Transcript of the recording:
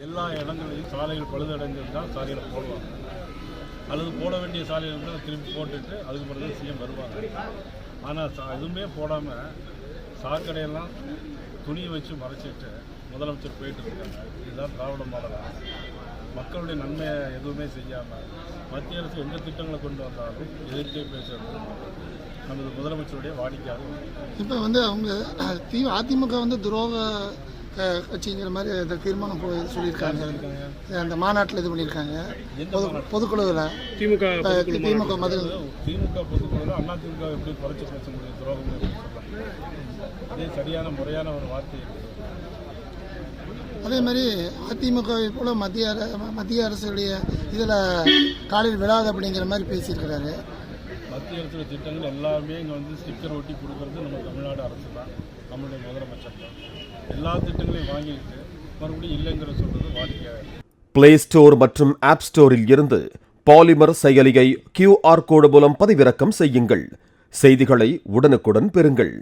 எல்லா இடங்களையும் சாலைகள் பழுதடைஞ்சிருந்தால் சாலைகளை போடுவாங்க, அல்லது போட வேண்டிய சாலைகள் இருந்தால் திருப்பி போட்டுட்டு அதுக்கு பிறகு சிஎம் வருவாங்க. ஆனால் எதுவுமே போடாமல் சாக்கடையெல்லாம் துணியை வச்சு மறைச்சிட்டு முதலமைச்சர் போயிட்டு இருக்காங்க. இதுதான் திராவிட மாடல். மக்களுடைய நன்மையை எதுவுமே செய்யாமல் மத்திய அரசு எந்த திட்டங்களை கொண்டு வந்தாலும் எதிர்த்தே பேசுறது நமது முதலமைச்சருடைய வாடிக்கையாகும். இப்போ அவங்க அதிமுக துரோக கட்சிங்கிற மாதிரி இந்த தீர்மானம் சொல்லியிருக்காங்க. அந்த மாநாட்டில் இது பண்ணியிருக்காங்க பொதுக்குழுவில். திமுக பொதுக்குழுவில் அதிமுக எப்படி குறைச்சி பேச முடியும்? துரோகம் சொல்லலாம். அதே சரியான முறையான ஒரு வார்த்தை. அதே மாதிரி அதிமுகவை போல மத்திய அரசுடைய இதில் காலில் விழாது அப்படிங்கிற மாதிரி பேசியிருக்கிறாரு. மத்திய அரசு திட்டங்கள் எல்லாமே இங்கே ஸ்டிக்கர் ஒட்டி கொடுக்கறது நம்ம தமிழ்நாடு அரசு தான், நம்மளுடைய முதலமைச்சர் தான். எல்லா திட்டங்களையும் வாங்கிட்டு மறுபடியும் இல்லைங்கிற சொல்றது வாடிக்கையாக. பிளே ஸ்டோர் மற்றும் ஆப் ஸ்டோரில் இருந்து பாலிமர் செயலியை QR கோடு மூலம் பதிவிறக்கம் செய்யுங்கள். செய்திகளை உடனுக்குடன் பெறுங்கள்.